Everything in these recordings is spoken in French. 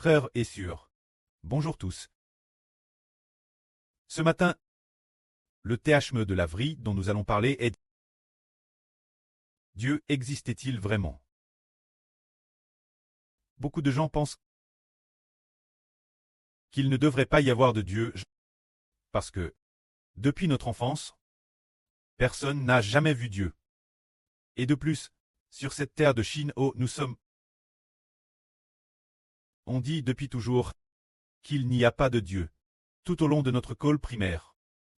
Frères et sœurs, bonjour tous. Ce matin, le thème de la vie dont nous allons parler est Dieu existait-il vraiment? Beaucoup de gens pensent qu'il ne devrait pas y avoir de Dieu parce que, depuis notre enfance, personne n'a jamais vu Dieu. Et de plus, sur cette terre de Chine où nous sommes, on dit depuis toujours qu'il n'y a pas de Dieu. Tout au long de notre école primaire,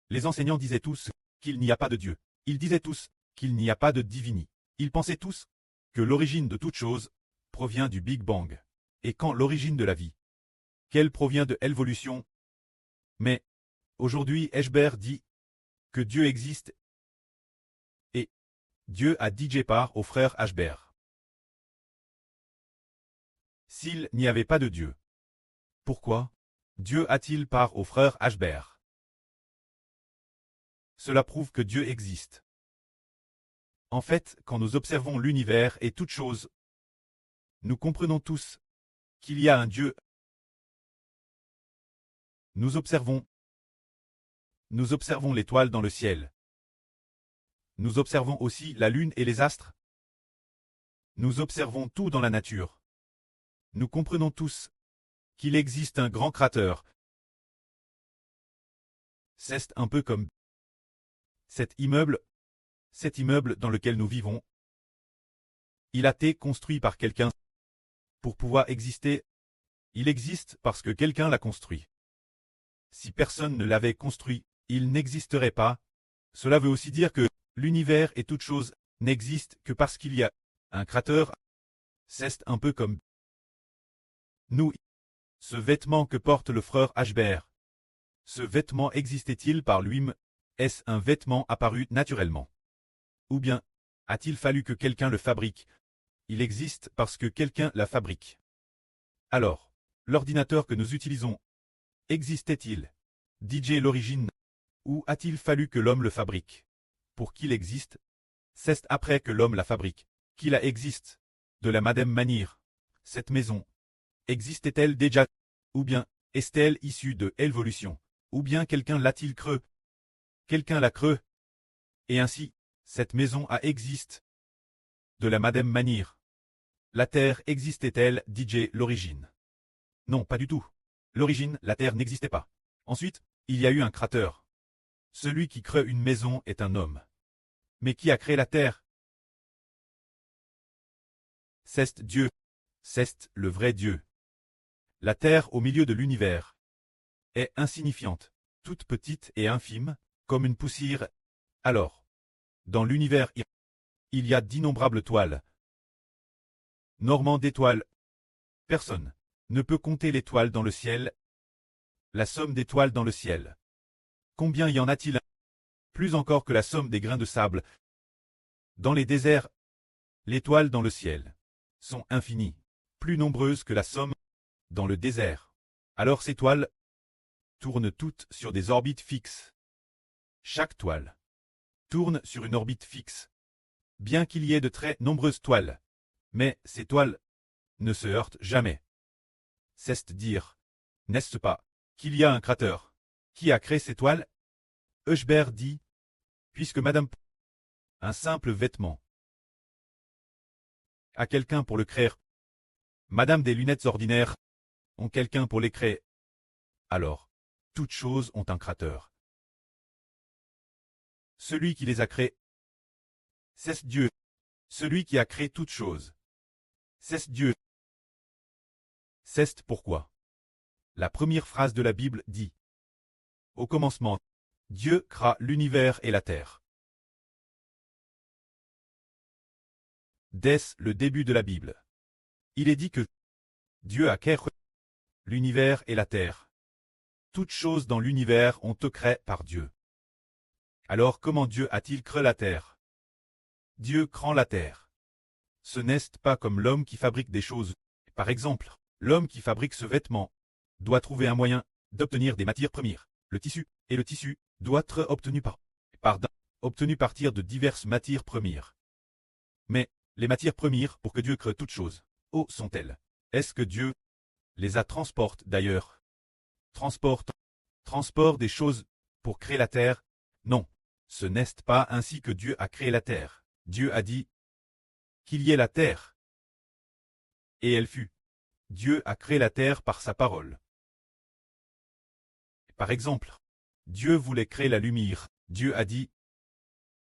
les enseignants disaient tous qu'il n'y a pas de Dieu. Ils disaient tous qu'il n'y a pas de divinité. Ils pensaient tous que l'origine de toute chose provient du Big Bang. Et quand l'origine de la vie, qu'elle provient de l'évolution. Mais, aujourd'hui, Escher dit que Dieu existe et Dieu a dit part au frère Escher. S'il n'y avait pas de Dieu, pourquoi Dieu a-t-il part au frère Escher? Cela prouve que Dieu existe. En fait, quand nous observons l'univers et toutes choses, nous comprenons tous qu'il y a un Dieu. Nous observons l'étoile dans le ciel. Nous observons aussi la lune et les astres. Nous observons tout dans la nature. Nous comprenons tous qu'il existe un grand créateur. C'est un peu comme cet immeuble dans lequel nous vivons. Il a été construit par quelqu'un. Pour pouvoir exister, il existe parce que quelqu'un l'a construit. Si personne ne l'avait construit, il n'existerait pas. Cela veut aussi dire que l'univers et toute chose n'existent que parce qu'il y a un créateur. C'est un peu comme nous. Ce vêtement que porte le frère Escher. Ce vêtement existait-il par lui-même? Est-ce un vêtement apparu naturellement? Ou bien, a-t-il fallu que quelqu'un le fabrique? Il existe parce que quelqu'un la fabrique. Alors, l'ordinateur que nous utilisons, existait-il? DJ l'origine? Ou a-t-il fallu que l'homme le fabrique? Pour qu'il existe, c'est après que l'homme la fabrique, qu'il existe. De la même manière, cette maison, existait-elle déjà? Ou bien, est-elle issue de l'évolution? Ou bien quelqu'un l'a-t-il creux? Quelqu'un l'a creux? Et ainsi, cette maison existe. De la même manière, la Terre existait-elle? DJ l'origine? Non, pas du tout. L'origine, la Terre n'existait pas. Ensuite, il y a eu un créateur. Celui qui crée une maison est un homme. Mais qui a créé la Terre? C'est Dieu. C'est le vrai Dieu. La Terre au milieu de l'univers est insignifiante, toute petite et infime, comme une poussière. Alors, dans l'univers, il y a d'innombrables toiles. Normand d'étoiles. Personne ne peut compter l'étoile dans le ciel. La somme d'étoiles dans le ciel. Combien y en a-t-il? Plus encore que la somme des grains de sable. Dans les déserts, les étoiles dans le ciel sont infinies, plus nombreuses que la somme dans le désert. Alors ces toiles tournent toutes sur des orbites fixes. Chaque toile tourne sur une orbite fixe, bien qu'il y ait de très nombreuses toiles. Mais ces toiles ne se heurtent jamais. C'est dire, n'est-ce pas, qu'il y a un créateur qui a créé ces toiles? Escher dit, puisque Madame un simple vêtement a quelqu'un pour le créer. Madame des lunettes ordinaires ont quelqu'un pour les créer. Alors, toutes choses ont un créateur. Celui qui les a créées, c'est Dieu. Celui qui a créé toutes choses, c'est Dieu. C'est pourquoi la première phrase de la Bible dit: au commencement, Dieu créa l'univers et la terre. Dès le début de la Bible, il est dit que Dieu a créé l'univers et la terre. Toutes choses dans l'univers ont été créées par Dieu. Alors comment Dieu a-t-il créé la terre? Dieu crée la terre. Ce n'est pas comme l'homme qui fabrique des choses. Par exemple, l'homme qui fabrique ce vêtement doit trouver un moyen d'obtenir des matières premières, le tissu, et le tissu doit être obtenu obtenu à partir de diverses matières premières. Mais les matières premières pour que Dieu crée toutes choses, où sont-elles? Est-ce que Dieu les a transporte d'ailleurs. Transport des choses pour créer la terre. Non, ce n'est pas ainsi que Dieu a créé la terre. Dieu a dit qu'il y ait la terre. Et elle fut. Dieu a créé la terre par sa parole. Par exemple, Dieu voulait créer la lumière. Dieu a dit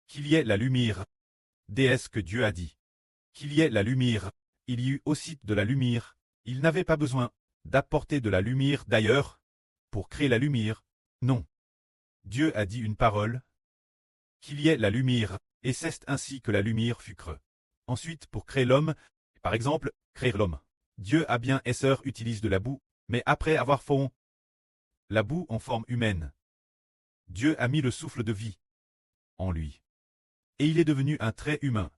qu'il y ait la lumière. Déesse que Dieu a dit qu'il y ait la lumière. Il y eut aussi de la lumière. Il n'avait pas besoin d'apporter de la lumière d'ailleurs pour créer la lumière. Non. Dieu a dit une parole, qu'il y ait la lumière, et c'est ainsi que la lumière fut créée. Ensuite, pour créer l'homme, par exemple, créer l'homme. Dieu a bien esseur utilise de la boue, mais après avoir fait la boue en forme humaine, Dieu a mis le souffle de vie en lui. Et il est devenu un trait humain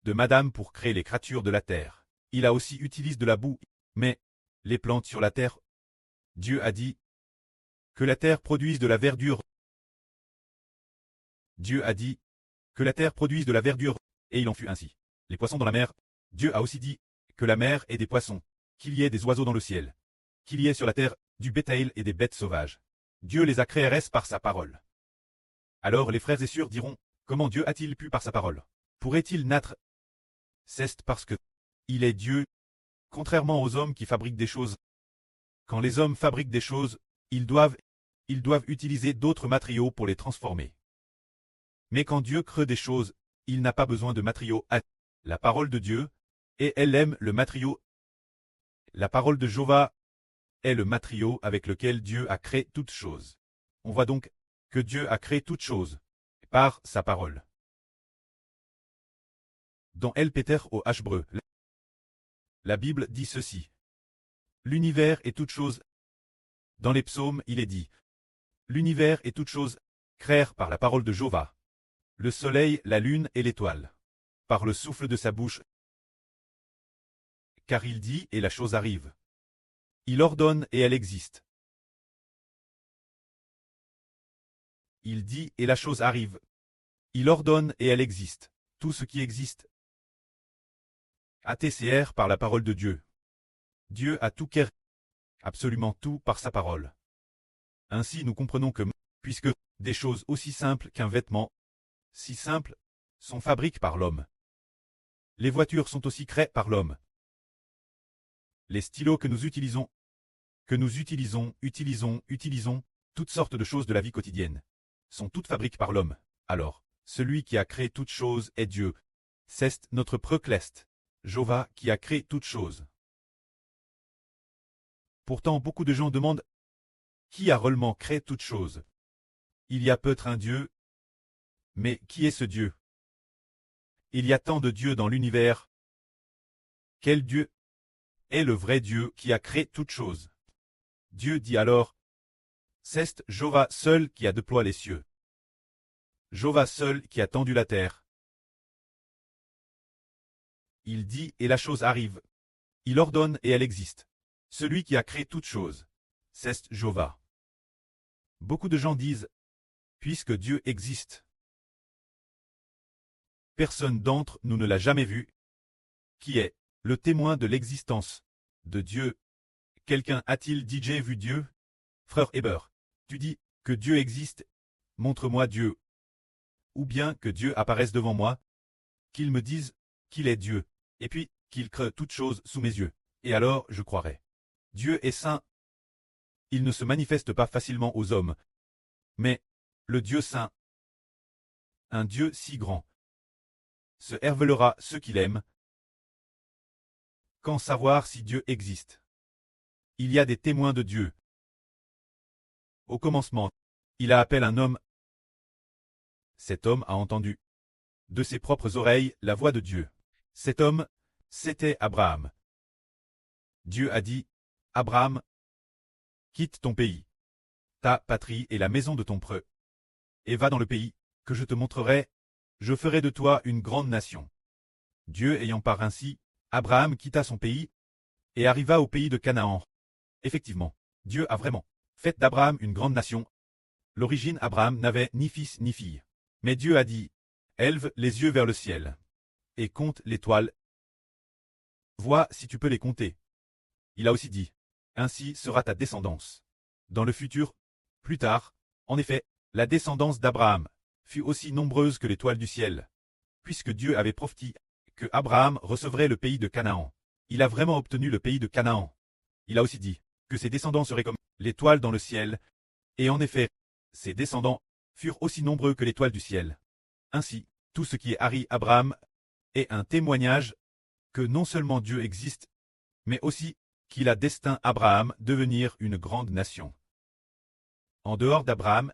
de madame pour créer les créatures de la terre. Il a aussi utilisé de la boue, mais les plantes sur la terre. Dieu a dit que la terre produise de la verdure. Dieu a dit que la terre produise de la verdure, et il en fut ainsi. Les poissons dans la mer. Dieu a aussi dit que la mer ait des poissons, qu'il y ait des oiseaux dans le ciel, qu'il y ait sur la terre du bétail et des bêtes sauvages. Dieu les a créés par sa parole. Alors les frères et sœurs diront, comment Dieu a-t-il pu par sa parole? Pourrait-il naître? C'est parce que il est Dieu, contrairement aux hommes qui fabriquent des choses. Quand les hommes fabriquent des choses, ils doivent utiliser d'autres matériaux pour les transformer. Mais quand Dieu crée des choses, il n'a pas besoin de matériaux. La parole de Dieu, et elle aime le matériau. La parole de Jéhovah est le matériau avec lequel Dieu a créé toutes choses. On voit donc que Dieu a créé toutes choses par sa parole. Dans El Péter au Hébreu, la Bible dit ceci. L'univers est toute chose. Dans les psaumes, il est dit. L'univers est toute chose, créée par la parole de Jéhovah. Le soleil, la lune et l'étoile. Par le souffle de sa bouche. Car il dit et la chose arrive. Il ordonne et elle existe. Il dit et la chose arrive. Il ordonne et elle existe. Tout ce qui existe. ATCR par la parole de Dieu. Dieu a tout créé. Absolument tout par sa parole. Ainsi nous comprenons que, puisque des choses aussi simples qu'un vêtement, si simples, sont fabriquées par l'homme. Les voitures sont aussi créées par l'homme. Les stylos que nous utilisons, utilisons, toutes sortes de choses de la vie quotidienne, sont toutes fabriquées par l'homme. Alors, celui qui a créé toutes choses est Dieu. C'est notre Procleste, Jéhovah qui a créé toutes choses. Pourtant beaucoup de gens demandent qui a réellement créé toutes choses? Il y a peut-être un Dieu, mais qui est ce Dieu? Il y a tant de dieux dans l'univers. Quel Dieu est le vrai Dieu qui a créé toutes choses? Dieu dit alors, c'est Jéhovah seul qui a déployé les cieux. Jéhovah seul qui a tendu la terre. Il dit et la chose arrive. Il ordonne et elle existe. Celui qui a créé toutes choses, c'est Jéhovah. Beaucoup de gens disent, puisque Dieu existe. Personne d'entre nous ne l'a jamais vu. Qui est le témoin de l'existence de Dieu? Quelqu'un a-t-il déjà vu Dieu? Frère Heber, tu dis que Dieu existe, montre-moi Dieu. Ou bien que Dieu apparaisse devant moi, qu'il me dise qu'il est Dieu, et puis qu'il crée toutes choses sous mes yeux, et alors je croirai. Dieu est saint. Il ne se manifeste pas facilement aux hommes. Mais le Dieu saint, un Dieu si grand, se révélera ceux qu'il aime. Quand savoir si Dieu existe? Il y a des témoins de Dieu. Au commencement, il a appelé un homme. Cet homme a entendu, de ses propres oreilles, la voix de Dieu. Cet homme, c'était Abraham. Dieu a dit, Abraham, quitte ton pays, ta patrie et la maison de ton preux, et va dans le pays que je te montrerai, je ferai de toi une grande nation. Dieu ayant par ainsi, Abraham quitta son pays, et arriva au pays de Canaan. Effectivement, Dieu a vraiment fait d'Abraham une grande nation. L'origine Abraham n'avait ni fils ni fille. Mais Dieu a dit, élève les yeux vers le ciel, et compte l'étoile. Vois si tu peux les compter. Il a aussi dit, ainsi sera ta descendance. Dans le futur, plus tard, en effet, la descendance d'Abraham fut aussi nombreuse que l'étoile du ciel, puisque Dieu avait prophétisé que Abraham recevrait le pays de Canaan. Il a vraiment obtenu le pays de Canaan. Il a aussi dit que ses descendants seraient comme l'étoile dans le ciel, et en effet, ses descendants furent aussi nombreux que l'étoile du ciel. Ainsi, tout ce qui est Harry Abraham est un témoignage que non seulement Dieu existe, mais aussi qu'il a destiné Abraham devenir une grande nation. En dehors d'Abraham,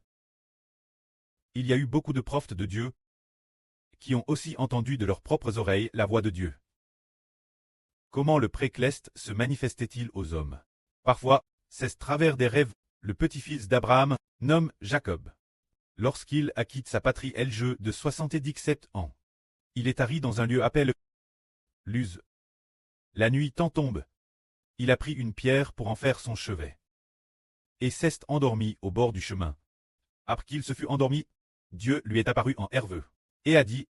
il y a eu beaucoup de prophètes de Dieu qui ont aussi entendu de leurs propres oreilles la voix de Dieu. Comment le précleste se manifestait-il aux hommes? Parfois, c'est travers des rêves. Le petit-fils d'Abraham nomme Jacob. Lorsqu'il a quitté sa patrie l'âge de 77 ans, il est arri dans un lieu appelé Luz. La nuit tant tombe. Il a pris une pierre pour en faire son chevet. Et s'est endormi au bord du chemin. Après qu'il se fut endormi, Dieu lui est apparu en Herveux, et a dit: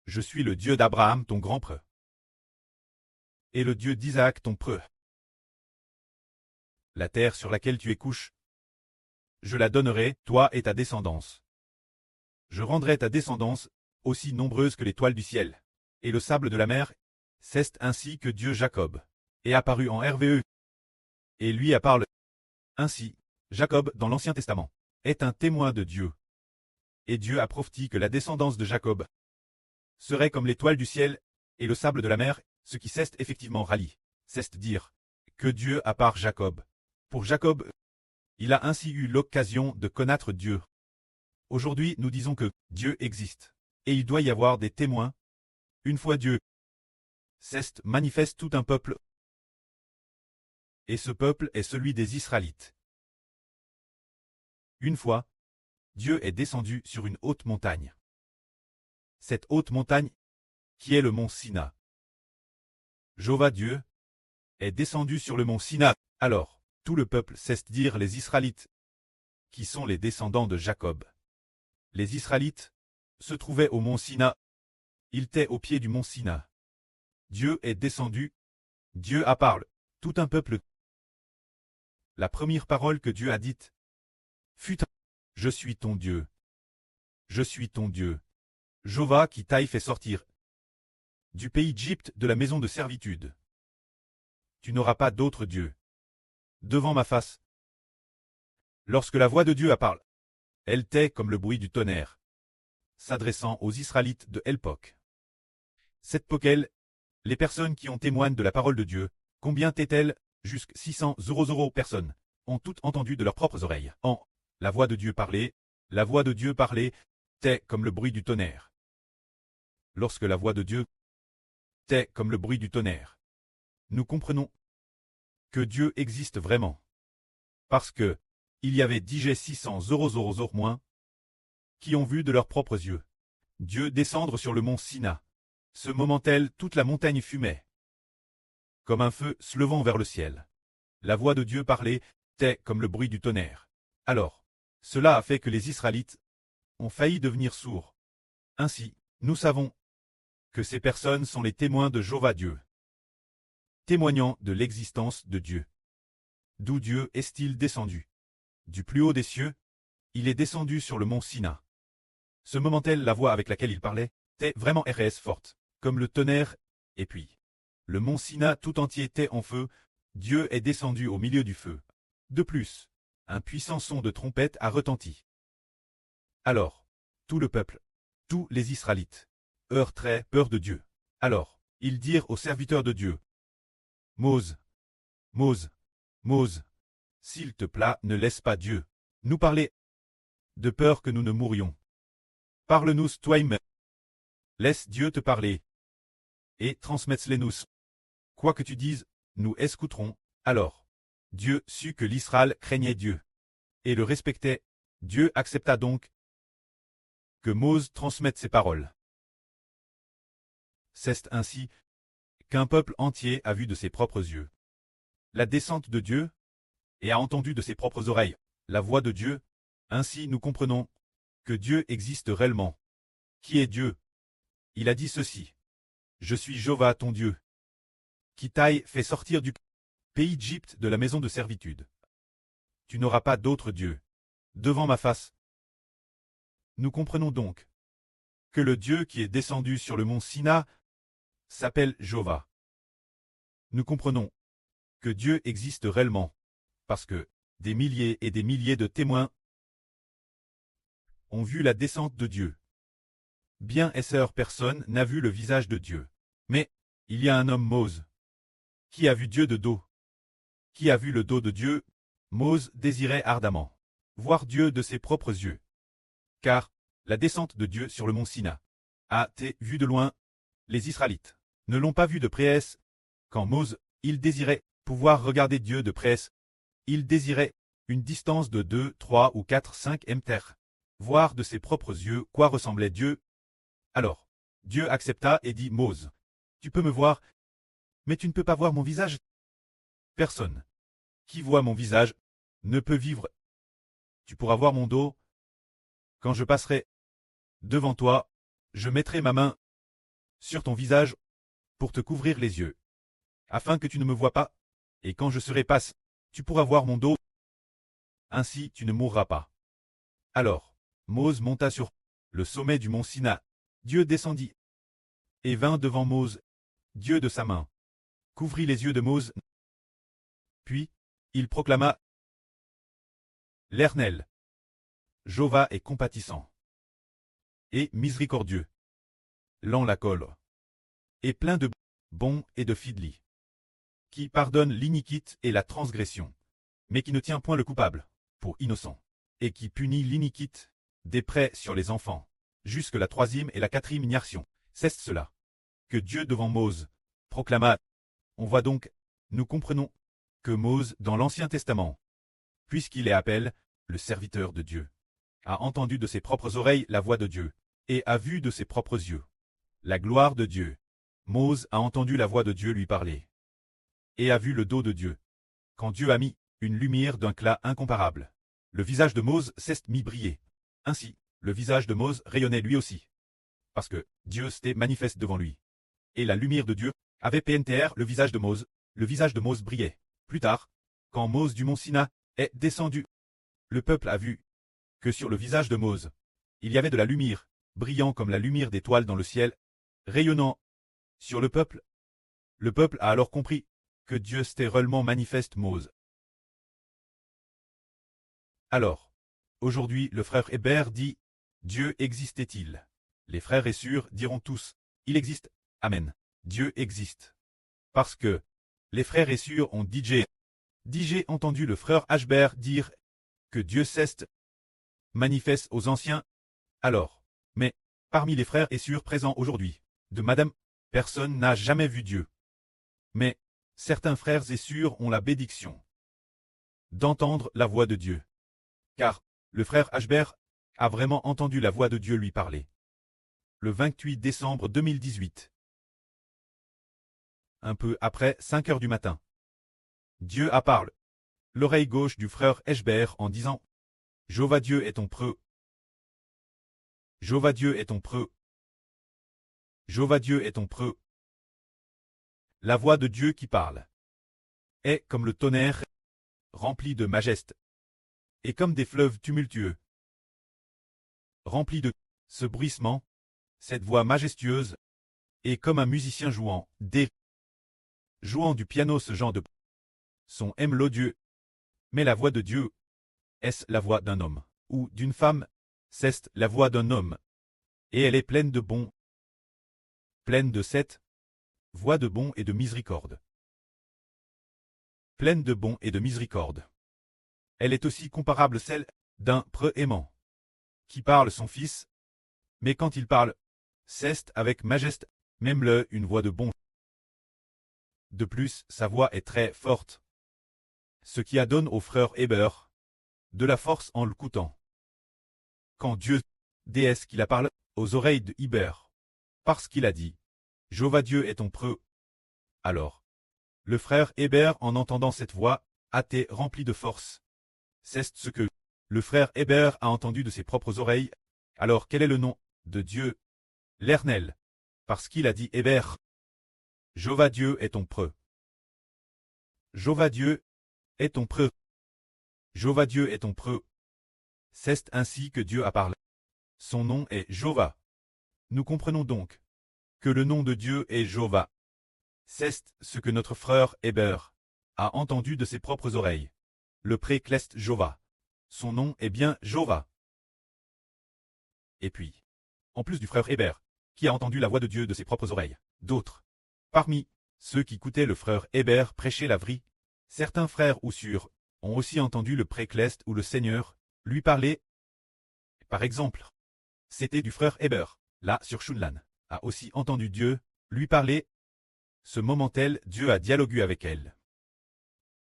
Je suis le Dieu d'Abraham ton grand-preux, et le Dieu d'Isaac ton preux. La terre sur laquelle tu es couché, je la donnerai, toi et ta descendance. Je rendrai ta descendance aussi nombreuse que l'étoile du ciel, et le sable de la mer. C'est ainsi que Dieu Jacob est apparu en Herveux, et lui a parlé. Ainsi, Jacob dans l'Ancien Testament est un témoin de Dieu. Et Dieu a prophétisé que la descendance de Jacob serait comme l'étoile du ciel et le sable de la mer, ce qui s'est effectivement rallie. C'est dire que Dieu a par Jacob. Pour Jacob, il a ainsi eu l'occasion de connaître Dieu. Aujourd'hui, nous disons que Dieu existe, et il doit y avoir des témoins. Une fois Dieu s'est manifeste tout un peuple, et ce peuple est celui des Israélites. Une fois, Dieu est descendu sur une haute montagne. Cette haute montagne, qui est le mont Sina. Jéhovah Dieu est descendu sur le mont Sina. Alors, tout le peuple cesse dire les Israélites, qui sont les descendants de Jacob. Les Israélites se trouvaient au mont Sina. Ils étaient au pied du mont Sina. Dieu est descendu. Dieu a parlé. Tout un peuple. La première parole que Dieu a dite fut: Je suis ton Dieu. Je suis ton Dieu. Jéhovah qui t'a fait sortir du pays d'Égypte, de la maison de servitude. Tu n'auras pas d'autre Dieu devant ma face. Lorsque la voix de Dieu a parlé, elle était comme le bruit du tonnerre, s'adressant aux Israélites de l'époque. Cette poquelle, les personnes qui ont témoigné de la parole de Dieu, combien est-elle? Jusqu'à 600 personnes ont toutes entendu de leurs propres oreilles. La voix de Dieu parlait, la voix de Dieu parlait, était comme le bruit du tonnerre. Lorsque la voix de Dieu était comme le bruit du tonnerre, nous comprenons que Dieu existe vraiment. Parce que, il y avait 600 moins qui ont vu de leurs propres yeux Dieu descendre sur le mont Sina. Ce moment-là, toute la montagne fumait, comme un feu se levant vers le ciel. La voix de Dieu parlait, était comme le bruit du tonnerre. Alors, cela a fait que les Israélites ont failli devenir sourds. Ainsi, nous savons que ces personnes sont les témoins de Jéhovah Dieu, témoignant de l'existence de Dieu. D'où Dieu est-il descendu? Du plus haut des cieux, il est descendu sur le mont Sina. Ce moment-là, la voix avec laquelle il parlait était vraiment forte, comme le tonnerre, et puis, le mont Sina tout entier était en feu. Dieu est descendu au milieu du feu. De plus, un puissant son de trompette a retenti. Alors, tout le peuple, tous les Israélites, eurent très peur de Dieu. Alors, ils dirent aux serviteurs de Dieu: Mose, Mose, Mose, s'il te plaît, ne laisse pas Dieu nous parler, de peur que nous ne mourions. Parle-nous toi-même. Laisse Dieu te parler, et transmets-les-nous. Quoi que tu dises, nous écouterons. Alors, Dieu sut que l'Israël craignait Dieu, et le respectait. Dieu accepta donc que Mose transmette ses paroles. C'est ainsi qu'un peuple entier a vu de ses propres yeux la descente de Dieu, et a entendu de ses propres oreilles la voix de Dieu. Ainsi nous comprenons que Dieu existe réellement. Qui est Dieu? Il a dit ceci: Je suis Jéhovah ton Dieu, qui t'a fait sortir du pays d'Égypte de la maison de servitude. Tu n'auras pas d'autre Dieu devant ma face. Nous comprenons donc que le Dieu qui est descendu sur le mont Sina s'appelle Jéhovah. Nous comprenons que Dieu existe réellement, parce que des milliers et des milliers de témoins ont vu la descente de Dieu. Bien et personne n'a vu le visage de Dieu. Mais il y a un homme Mose qui a vu Dieu de dos. Qui a vu le dos de Dieu? Mose désirait ardemment voir Dieu de ses propres yeux. Car la descente de Dieu sur le mont Sina a été vue de loin. Les Israélites ne l'ont pas vu de près. Quand Mose, il désirait pouvoir regarder Dieu de près. Il désirait une distance de 2, 3 ou 4, 5 mètres. Voir de ses propres yeux quoi ressemblait Dieu. Alors, Dieu accepta et dit Mose, tu peux me voir, mais tu ne peux pas voir mon visage. Personne qui voit mon visage ne peut vivre. Tu pourras voir mon dos. Quand je passerai devant toi, je mettrai ma main sur ton visage pour te couvrir les yeux, afin que tu ne me vois pas, et quand je serai passe, tu pourras voir mon dos. Ainsi tu ne mourras pas. Alors, Mose monta sur le sommet du mont Sina. Dieu descendit et vint devant Mose. Dieu de sa main couvrit les yeux de Mose. Puis, il proclama: L'Éternel, Jéhovah est compatissant et miséricordieux, lent la colère, et plein de bon et de fidèles, qui pardonne l'iniquité et la transgression, mais qui ne tient point le coupable pour innocent, et qui punit l'iniquité des prêts sur les enfants, jusque la 3e et la 4e génération. C'est cela que Dieu devant Mose proclama. On voit donc, nous comprenons, que Mose, dans l'Ancien Testament, puisqu'il est appelé le serviteur de Dieu, a entendu de ses propres oreilles la voix de Dieu, et a vu de ses propres yeux la gloire de Dieu. Mose a entendu la voix de Dieu lui parler, et a vu le dos de Dieu, quand Dieu a mis une lumière d'un éclat incomparable. Le visage de Mose s'est mis briller. Ainsi, le visage de Mose rayonnait lui aussi, parce que Dieu s'était manifeste devant lui. Et la lumière de Dieu avait pénétré le visage de Mose brillait. Plus tard, quand Mose du mont Sina est descendu, le peuple a vu que sur le visage de Mose, il y avait de la lumière, brillant comme la lumière d'étoiles dans le ciel, rayonnant sur le peuple. Le peuple a alors compris que Dieu s'était réellement manifeste Mose. Alors, aujourd'hui le frère Hébert dit, Dieu existait-il? Les frères et sœurs diront tous, il existe. Amen. Dieu existe. Parce que les frères et sœurs ont entendu le frère Hébert dire que Dieu s'est manifeste aux anciens. Alors, mais parmi les frères et sœurs présents aujourd'hui, de Madame, personne n'a jamais vu Dieu. Mais certains frères et sœurs ont la bénédiction d'entendre la voix de Dieu. Car le frère Hébert a vraiment entendu la voix de Dieu lui parler. Le 28 décembre 2018. Un peu après 5 heures du matin. Dieu a parlé l'oreille gauche du frère Hébert en disant: Jéhovah Dieu est ton preux. Jéhovah Dieu est ton preux. Jéhovah Dieu est ton preux. La voix de Dieu qui parle est comme le tonnerre, rempli de majesté, et comme des fleuves tumultueux, remplis de ce bruissement. Cette voix majestueuse est comme un musicien jouant du piano. Ce genre de son mélodieux. Mais la voix de Dieu, est-ce la voix d'un homme ou d'une femme? C'est la voix d'un homme, et elle est pleine de bon, pleine de cette voix de bon et de miséricorde. Pleine de bon et de miséricorde. Elle est aussi comparable celle d'un preux aimant, qui parle son fils, mais quand il parle, c'est avec majesté, même une voix de bon. De plus, sa voix est très forte, ce qui adonne au frère Hébert de la force en l'écoutant. Quand Dieu, déesse qui la parle, aux oreilles de Hébert, parce qu'il a dit, Jéhovah Dieu est ton preux. Alors, le frère Hébert, en entendant cette voix, a été rempli de force. C'est ce que le frère Hébert a entendu de ses propres oreilles. Alors quel est le nom de Dieu? L'Éternel. Parce qu'il a dit Hébert, Jéhovah Dieu est ton preux. Jéhovah Dieu est ton preux. Jéhovah Dieu est ton preux. C'est ainsi que Dieu a parlé. Son nom est Jéhovah. Nous comprenons donc que le nom de Dieu est Jéhovah. C'est ce que notre frère Héber a entendu de ses propres oreilles. Le précleste Jéhovah. Son nom est bien Jéhovah. Et puis, en plus du frère Héber, qui a entendu la voix de Dieu de ses propres oreilles, d'autres, parmi ceux qui écoutaient le frère Héber prêcher la vraie, certains frères ou sûrs ont aussi entendu le précleste ou le Seigneur lui parler. Par exemple, c'était du frère Héber, là sur Shunlan, a aussi entendu Dieu lui parler. Ce moment-tel, Dieu a dialogué avec elle.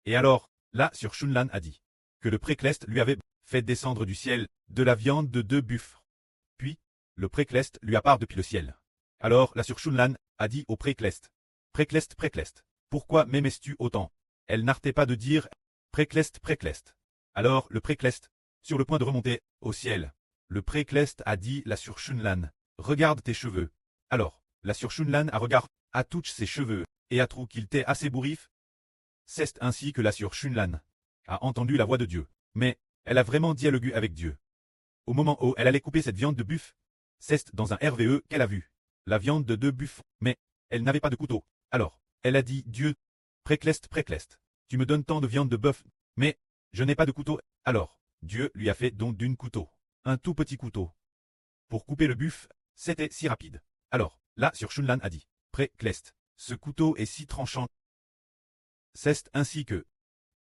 Et alors, là sur Shunlan a dit que le précleste lui avait fait descendre du ciel de la viande de 2 buffles. Puis, le précleste lui appart depuis le ciel. Alors la sur Shunlan a dit au précleste, précleste, précleste, pourquoi m'aimais-tu autant? Elle n'arrêtait pas de dire, précleste, précleste. Alors le précleste, sur le point de remonter au ciel, le précleste a dit la sur Shunlan, regarde tes cheveux. Alors, la sur Shunlan a regardé à touche ses cheveux, et a trouvé qu'il était assez bourrif. C'est ainsi que la sur Shunlan a entendu la voix de Dieu, mais elle a vraiment dialogué avec Dieu. Au moment où elle allait couper cette viande de buffle, c'est dans un RVE qu'elle a vu la viande de 2 buffles, mais elle n'avait pas de couteau. Alors, elle a dit, Dieu, précleste, précleste, tu me donnes tant de viande de bœuf, mais je n'ai pas de couteau. Alors, Dieu lui a fait don d'une couteau, un tout petit couteau. Pour couper le buffle, c'était si rapide. Alors, là sur Shunlan a dit, précleste, ce couteau est si tranchant. C'est ainsi que.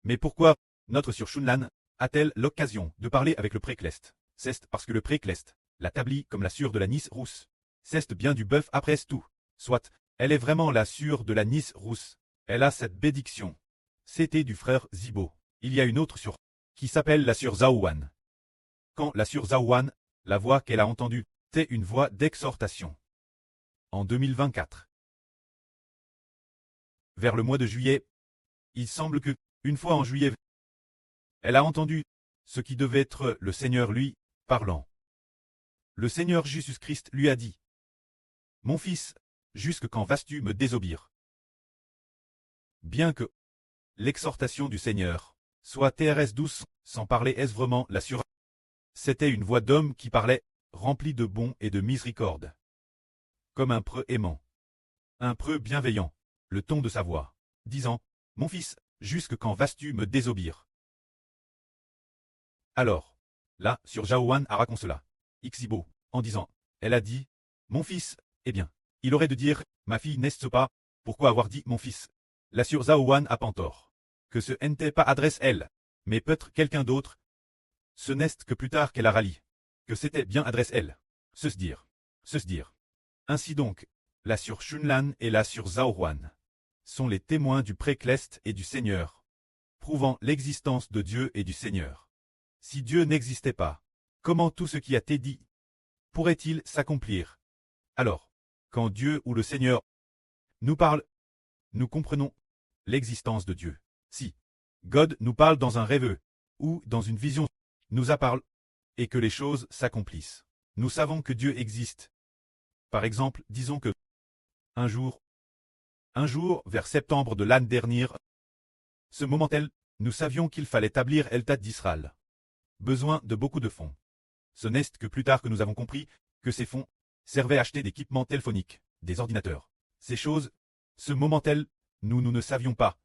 Mais pourquoi notre sur Shunlan a-t-elle l'occasion de parler avec le précleste? C'est parce que le précleste la tablie comme la sûre de la Nice rousse. C'est bien du bœuf après tout. Soit, elle est vraiment la sûre de la Nice rousse. Elle a cette bédiction. C'était du frère Zibo. Il y a une autre sûre qui s'appelle la sûre Zaouan. Quand la sûre Zaouan, la voix qu'elle a entendue, c'est une voix d'exhortation. En 2024. Vers le mois de juillet, il semble que, une fois en juillet, elle a entendu ce qui devait être le Seigneur lui, parlant. Le Seigneur Jésus-Christ lui a dit, « Mon fils, jusque quand vas-tu me désobéir ?» Bien que l'exhortation du Seigneur soit TRS douce, sans parler est-ce vraiment la sûre. C'était une voix d'homme qui parlait, remplie de bon et de miséricorde. Comme un preux aimant. Un preux bienveillant, le ton de sa voix, disant, « Mon fils, jusque quand vas-tu me désobéir ?» Alors, là, sur Jaouan a raconté cela. Xibo, en disant, elle a dit, mon fils, eh bien, il aurait de dire, ma fille n'est-ce pas, pourquoi avoir dit mon fils? La sur Zaouan a tort. Que ce n'était pas adresse elle, mais peut-être quelqu'un d'autre. Ce n'est que plus tard qu'elle a rallié. Que c'était bien adresse elle. Se dire. Ainsi donc, la sur Shunlan et la sur Zaouan sont les témoins du précleste et du Seigneur, prouvant l'existence de Dieu et du Seigneur. Si Dieu n'existait pas, comment tout ce qui a été dit pourrait-il s'accomplir? Alors, quand Dieu ou le Seigneur nous parle, nous comprenons l'existence de Dieu. Si God nous parle dans un rêve ou dans une vision, nous a parlé, et que les choses s'accomplissent, nous savons que Dieu existe. Par exemple, disons que un jour, vers septembre de l'année dernière, ce moment-tel, nous savions qu'il fallait établir l'État d'Israël. Besoin de beaucoup de fonds. Ce n'est que plus tard que nous avons compris que ces fonds servaient à acheter des équipements téléphoniques, des ordinateurs. Ces choses, ce moment-tel, nous ne savions pas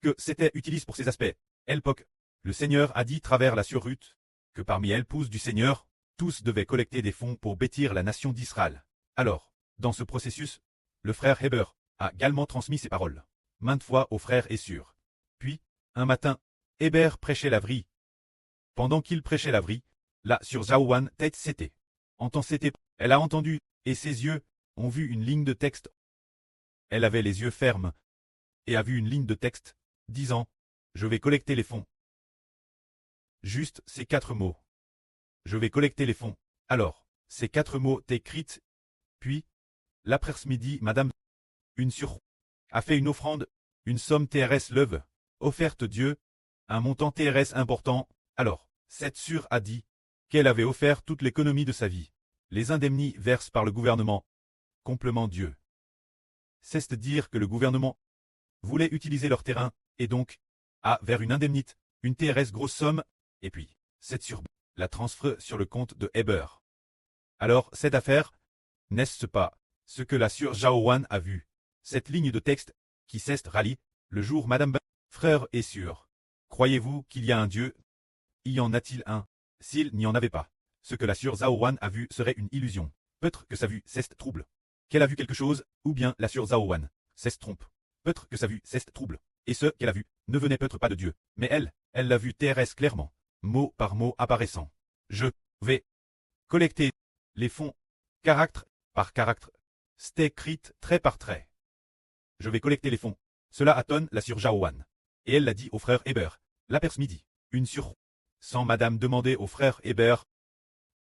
que c'était utilisé pour ces aspects. L'époque, le Seigneur a dit travers la sur Ruth que parmi elles pousse du Seigneur, tous devaient collecter des fonds pour bâtir la nation d'Israël. Alors, dans ce processus, le frère Héber a également transmis ses paroles, maintes fois au frère Essur. Puis, un matin, Héber prêchait la vraie. Pendant qu'il prêchait la vraie, là sur Zaouan tête c'était. Elle a entendu, et ses yeux ont vu une ligne de texte. Elle avait les yeux fermes, et a vu une ligne de texte, disant, je vais collecter les fonds. Juste ces 4 mots. Je vais collecter les fonds. Alors, ces 4 mots écrites. Puis, l'après-midi, madame, une sur, a fait une offrande, une somme TRS leuve, offerte Dieu, un montant TRS important. Alors, cette sur a dit qu'elle avait offert toute l'économie de sa vie. Les indemnités versées par le gouvernement. Complément Dieu. C'est-à-dire que le gouvernement voulait utiliser leur terrain et donc, A vers une indemnité, une TRS grosse somme, et puis, 7 sur B, la transfère sur le compte de Heber. Alors, cette affaire, n'est-ce pas ce que la Sœur Zhao Wan a vu? Cette ligne de texte, qui s'est rallie, le jour Madame B, frère est sûr. Croyez-vous qu'il y a un Dieu? Y en a-t-il un? S'il n'y en avait pas, ce que la Sœur Zhao Wan a vu serait une illusion. Peut-être que sa vue s'est trouble. Qu'elle a vu quelque chose, ou bien la Sœur Zhao Wan s'est trompe. Peut-être que sa vue s'est trouble. Et ce qu'elle a vu ne venait peut-être pas de Dieu, mais elle l'a vu TRS clairement, mot par mot apparaissant. Je vais collecter les fonds, caractère par caractère, écrit trait par trait. Je vais collecter les fonds. Cela attonne la Sœur Zhao Wan. Et elle l'a dit au frère Heber. L'aperce midi. Une sur. Sans madame demander au frère Heber.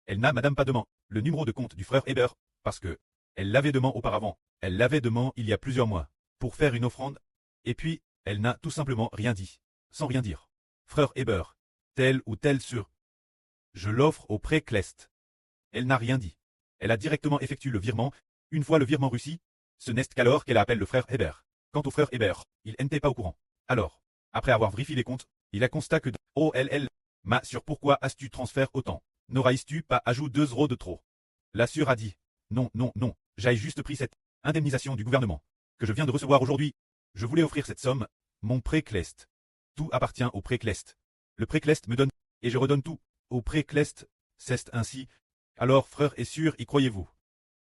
Elle n'a madame pas demandé le numéro de compte du frère Heber, parce que elle l'avait demandé auparavant. Elle l'avait demandé il y a plusieurs mois, pour faire une offrande. Et puis, elle n'a tout simplement rien dit. Sans rien dire. Frère Heber. Tel ou tel sur. Je l'offre au pré-Clest. Elle n'a rien dit. Elle a directement effectué le virement. Une fois le virement réussi, ce n'est qu'alors qu'elle appelle le frère Heber. Quant au frère Heber, il n'était pas au courant. Alors, après avoir vérifié les comptes, il a constaté que OLL, ma sur pourquoi as-tu transféré autant? N'aurais-tu pas ajouté 2 € de trop? La Sœur a dit, non, j'ai juste pris cette indemnisation du gouvernement, que je viens de recevoir aujourd'hui. Je voulais offrir cette somme, mon pré-Clest. Tout appartient au pré-Clest. Le pré-Clest me donne, et je redonne tout, au pré-Clest. C'est ainsi. Alors, frère et sœur, y croyez-vous?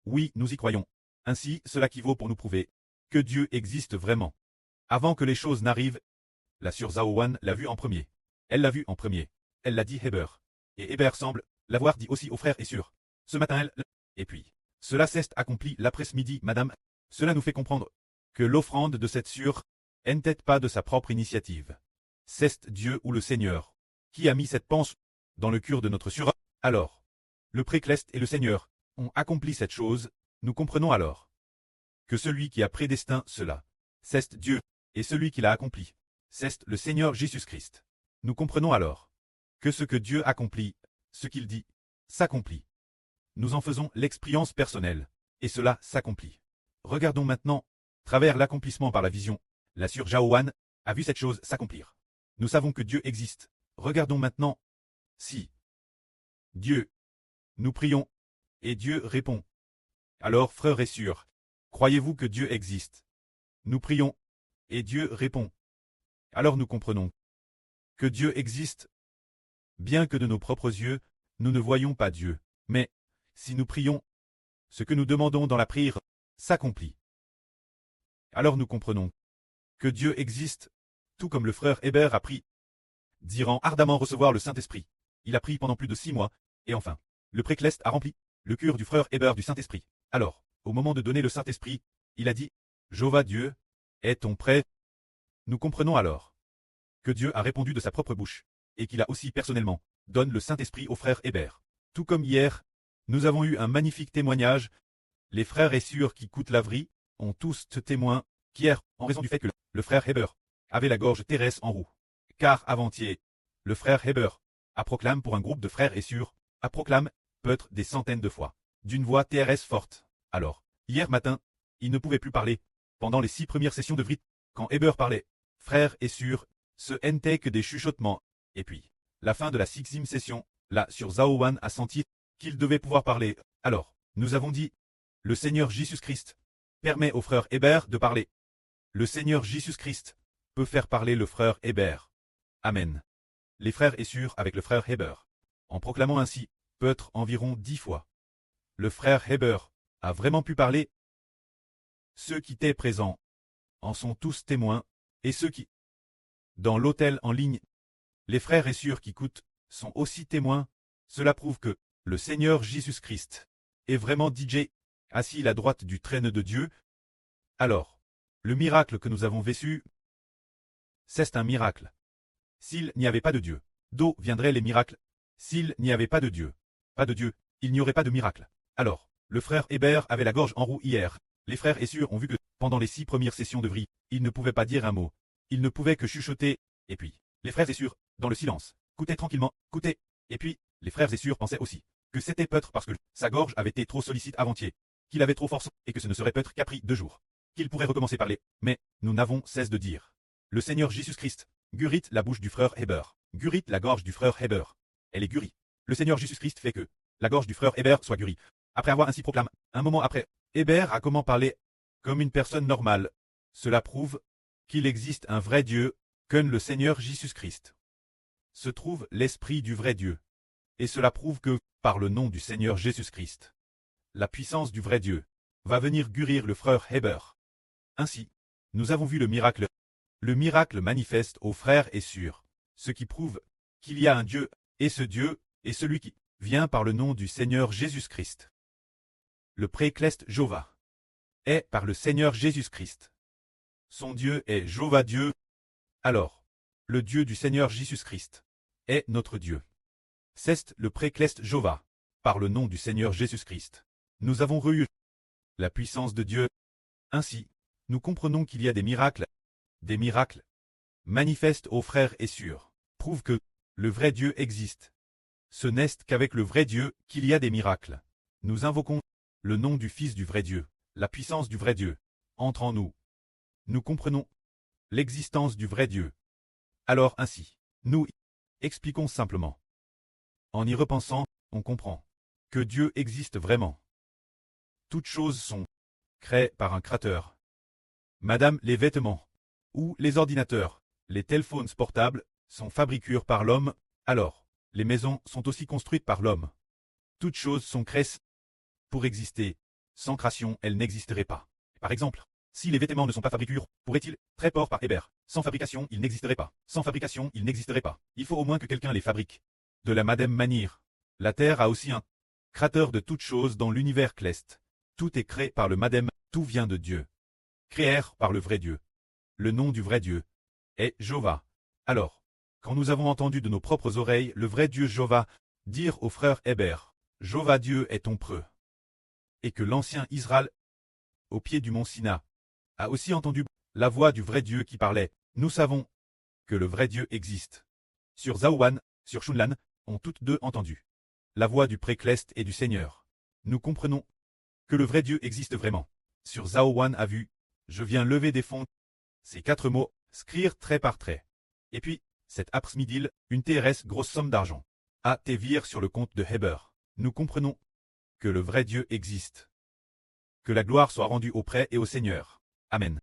Oui, nous y croyons. Ainsi, cela qui vaut pour nous prouver que Dieu existe vraiment. Avant que les choses n'arrivent, la Sœur Zhao Wan l'a vu en premier. Elle l'a vu en premier. Elle l'a dit Heber. Et Heber semble l'avoir dit aussi aux frères et sœurs. Ce matin elle... Et puis, cela s'est accompli l'après-midi, madame. Cela nous fait comprendre que l'offrande de cette sœur n'était pas de sa propre initiative. C'est Dieu ou le Seigneur qui a mis cette pensée dans le cœur de notre sœur. Alors, le pré-Clest et le Seigneur ont accompli cette chose. Nous comprenons alors que celui qui a prédestiné cela, c'est Dieu, et celui qui l'a accompli, c'est le Seigneur Jésus-Christ. Nous comprenons alors que ce que Dieu accomplit, ce qu'il dit, s'accomplit. Nous en faisons l'expérience personnelle, et cela s'accomplit. Regardons maintenant, travers l'accomplissement par la vision, la Sœur Zhao Wan a vu cette chose s'accomplir. Nous savons que Dieu existe. Regardons maintenant, si Dieu, nous prions, et Dieu répond. Alors, frères et sœurs, croyez-vous que Dieu existe? Nous prions, et Dieu répond. Alors nous comprenons que Dieu existe. Bien que de nos propres yeux, nous ne voyons pas Dieu, mais, si nous prions, ce que nous demandons dans la prière s'accomplit. Alors nous comprenons que Dieu existe, tout comme le frère Heber a pris, désirant ardemment recevoir le Saint-Esprit. Il a pris pendant plus de 6 mois, et enfin, le pré-Clest a rempli le cœur du frère Heber du Saint-Esprit. Alors, au moment de donner le Saint-Esprit, il a dit, Jéhovah Dieu, est-on prêt? Nous comprenons alors que Dieu a répondu de sa propre bouche, et qu'il a aussi personnellement donné le Saint-Esprit au frère Heber. Tout comme hier, nous avons eu un magnifique témoignage. Les frères et sœurs qui coûtent laverie ont tous témoin qu'hier, en raison du fait que le frère Heber avait la gorge terrestre en roue. Car avant-hier, le frère Heber a proclamé pour un groupe de frères et sœurs, a proclamé, peut-être des centaines de fois, d'une voix terrestre forte. Alors, hier matin, il ne pouvait plus parler. Pendant les 6 premières sessions de Vrit, quand Heber parlait, frères et sœurs, ce n'était que des chuchotements. Et puis, la fin de la 6e session, la Sœur Zhao Wan a senti qu'il devait pouvoir parler. Alors, nous avons dit, le Seigneur Jésus-Christ permet au frère Heber de parler. Le Seigneur Jésus-Christ peut faire parler le frère Heber. Amen. Les frères et sœurs avec le frère Heber, en proclamant ainsi, peut-être environ 10 fois. Le frère Heber a vraiment pu parler. Ceux qui étaient présents en sont tous témoins, et ceux qui, dans l'hôtel en ligne, les frères et sœurs qui écoutent, sont aussi témoins. Cela prouve que le Seigneur Jésus-Christ est vraiment DJ, assis à la droite du trône de Dieu. Alors, le miracle que nous avons vécu, c'est un miracle. S'il n'y avait pas de Dieu, d'où viendraient les miracles? S'il n'y avait pas de Dieu, il n'y aurait pas de miracle. Alors, le frère Heber avait la gorge en roue hier. Les frères et sœurs ont vu que, pendant les 6 premières sessions de Vrit, il ne pouvait pas dire un mot. Il ne pouvait que chuchoter. Et puis, les frères et sœurs, dans le silence, écoutaient tranquillement, écoutaient. Et puis, les frères et sœurs pensaient aussi que c'était peut-être parce que sa gorge avait été trop sollicite avant-hier, qu'il avait trop force, et que ce ne serait peut-être qu'après 2 jours qu'il pourrait recommencer à parler. Mais, nous n'avons cesse de dire. Le Seigneur Jésus-Christ gurit la bouche du frère Héber, gurit la gorge du frère Héber. Elle est gurie. Le Seigneur Jésus-Christ fait que la gorge du frère Héber soit gurie. Après avoir ainsi proclamé, un moment après, Héber a comment parler comme une personne normale. Cela prouve qu'il existe un vrai Dieu, qu'en le Seigneur Jésus-Christ se trouve l'Esprit du vrai Dieu. Et cela prouve que, par le nom du Seigneur Jésus-Christ, la puissance du vrai Dieu va venir guérir le frère Héber. Ainsi, nous avons vu le miracle. Le miracle manifeste aux frères et sûr, ce qui prouve qu'il y a un Dieu, et ce Dieu est celui qui vient par le nom du Seigneur Jésus-Christ. Le précleste Jova est par le Seigneur Jésus-Christ. Son Dieu est Jova Dieu. Alors, le Dieu du Seigneur Jésus-Christ est notre Dieu. C'est le précleste Jova, par le nom du Seigneur Jésus-Christ. Nous avons reçu la puissance de Dieu. Ainsi, nous comprenons qu'il y a des miracles. Des miracles manifestent aux frères et sûrs, prouvent que le vrai Dieu existe. Ce n'est qu'avec le vrai Dieu qu'il y a des miracles. Nous invoquons le nom du Fils du vrai Dieu, la puissance du vrai Dieu entre en nous. Nous comprenons l'existence du vrai Dieu. Alors ainsi, nous expliquons simplement. En y repensant, on comprend que Dieu existe vraiment. Toutes choses sont créées par un créateur. Madame, les vêtements, ou les ordinateurs, les téléphones portables, sont fabriqués par l'homme, alors, les maisons sont aussi construites par l'homme. Toutes choses sont créées pour exister. Sans création, elles n'existeraient pas. Par exemple, si les vêtements ne sont pas fabriqués, pourraient-ils très fort par Héber. Sans fabrication, ils n'existeraient pas. Sans fabrication, ils n'existeraient pas. Il faut au moins que quelqu'un les fabrique. De la même manière, la Terre a aussi un créateur de toutes choses dans l'univers céleste. Tout est créé par le Madame, tout vient de Dieu. Créé par le vrai Dieu. Le nom du vrai Dieu est Jova. Alors, quand nous avons entendu de nos propres oreilles le vrai Dieu Jova dire au frère Héber, Jova Dieu est ton preux. Et que l'ancien Israël, au pied du mont Sina, a aussi entendu la voix du vrai Dieu qui parlait, nous savons que le vrai Dieu existe. Sur Zaouan, sur Shunlan, ont toutes deux entendu la voix du précleste et du Seigneur. Nous comprenons que le vrai Dieu existe vraiment. Sur Zaouan a vu, je viens lever des fonds. Ces 4 mots, scrire trait par trait. Et puis, cet après-midi, une TRS grosse somme d'argent. A tévir sur le compte de Héber. Nous comprenons que le vrai Dieu existe. Que la gloire soit rendue auprès et au Seigneur. Amen.